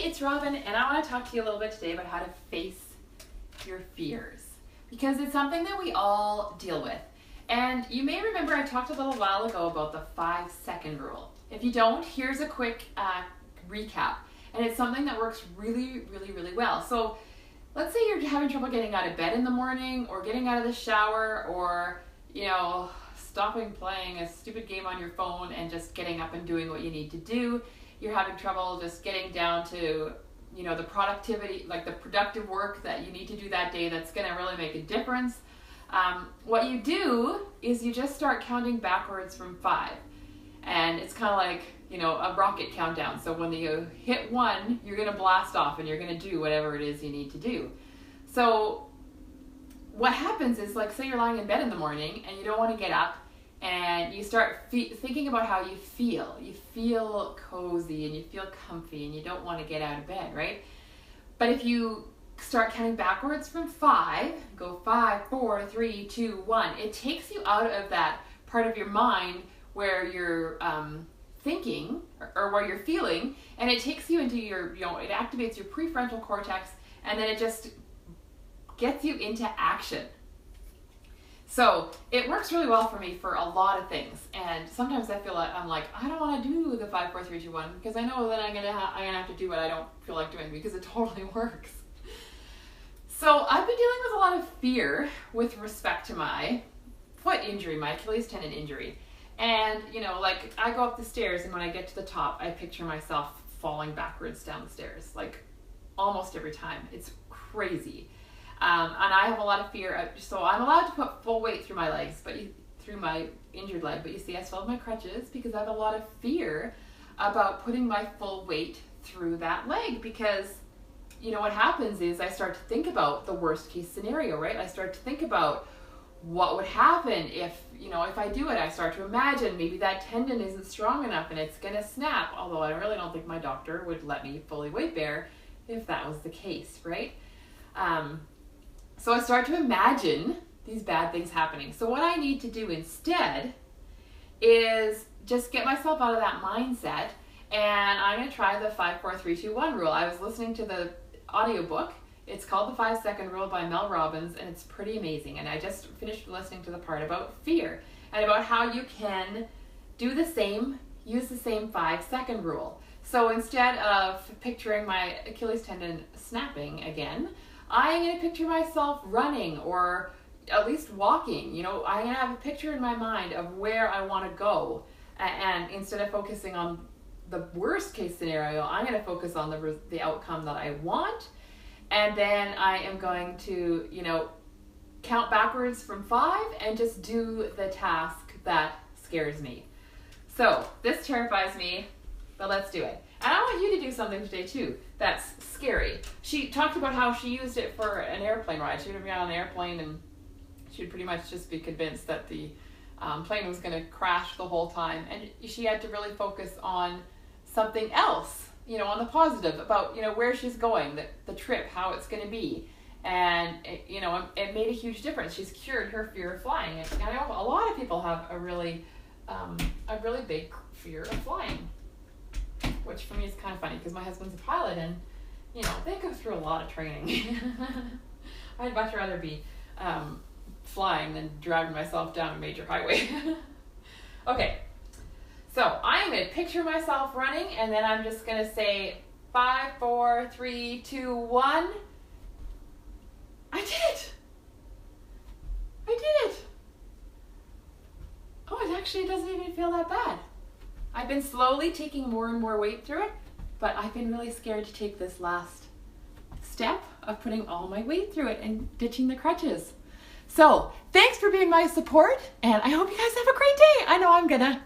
it's Robin, and I want to talk to you a little bit today about how to face your fears, because it's something that we all deal with. And you may remember I talked a little while ago about the 5-second rule. If you don't, here's a quick recap, and it's something that works really, really, really well. So let's say you're having trouble getting out of bed in the morning, or getting out of the shower, or stopping playing a stupid game on your phone and just getting up and doing what you need to do. You're having trouble just getting down to the productivity, like the productive work that you need to do that day that's going to really make a difference. What you do is you just start counting backwards from 5, and it's kind of like a rocket countdown. So when you hit 1, you're going to blast off and you're going to do whatever it is you need to do. So what happens is, like, say you're lying in bed in the morning and you don't want to get up, and you start thinking about how you feel. You feel cozy and you feel comfy and you don't want to get out of bed, right? But if you start counting backwards from 5, go 5, 4, 3, 2, 1, it takes you out of that part of your mind where you're thinking or where you're feeling, and it takes you into your, it activates your prefrontal cortex, and then it just gets you into action. So it works really well for me for a lot of things, and sometimes I feel like I don't want to do the 5, 4, 3, 2, 1 because I know that I'm gonna have to do what I don't feel like doing, because it totally works. So I've been dealing with a lot of fear with respect to my foot injury, my Achilles tendon injury, and I go up the stairs, and when I get to the top, I picture myself falling backwards down the stairs, like almost every time. It's crazy. And I have a lot of fear, so I'm allowed to put full weight through my legs, through my injured leg, but you see I still have my crutches because I have a lot of fear about putting my full weight through that leg, because what happens is I start to think about the worst case scenario, right? I start to think about what would happen if I do it. I start to imagine maybe that tendon isn't strong enough and it's going to snap, although I really don't think my doctor would let me fully weight bear if that was the case, right? So I start to imagine these bad things happening. So what I need to do instead is just get myself out of that mindset, and I'm going to try the 5, 4, 3, 2, 1 rule. I was listening to the audiobook. It's called The 5-Second Rule by Mel Robbins, and it's pretty amazing. And I just finished listening to the part about fear and about how you can do the same, use the same 5-second rule. So instead of picturing my Achilles tendon snapping again, I'm going to picture myself running, or at least walking. I'm going to have a picture in my mind of where I want to go. And instead of focusing on the worst case scenario, I'm going to focus on the outcome that I want. And then I am going to, count backwards from 5 and just do the task that scares me. So this terrifies me, but let's do it. And I want you to do something today too that's scary. She talked about how she used it for an airplane ride. She would be on an airplane, and she'd pretty much just be convinced that the plane was going to crash the whole time. And she had to really focus on something else, on the positive about, where she's going, the trip, how it's going to be. And, it made a huge difference. She's cured her fear of flying. And I know a lot of people have a really big fear of flying, which for me is kind of funny because my husband's a pilot, and they go through a lot of training. I'd much rather be flying than driving myself down a major highway. Okay, so I'm going to picture myself running, and then I'm just going to say 5, 4, 3, 2, 1. I did it! Oh, it actually doesn't even feel that bad. I've been slowly taking more and more weight through it, but I've been really scared to take this last step of putting all my weight through it and ditching the crutches. So thanks for being my support, and I hope you guys have a great day. I know I'm gonna.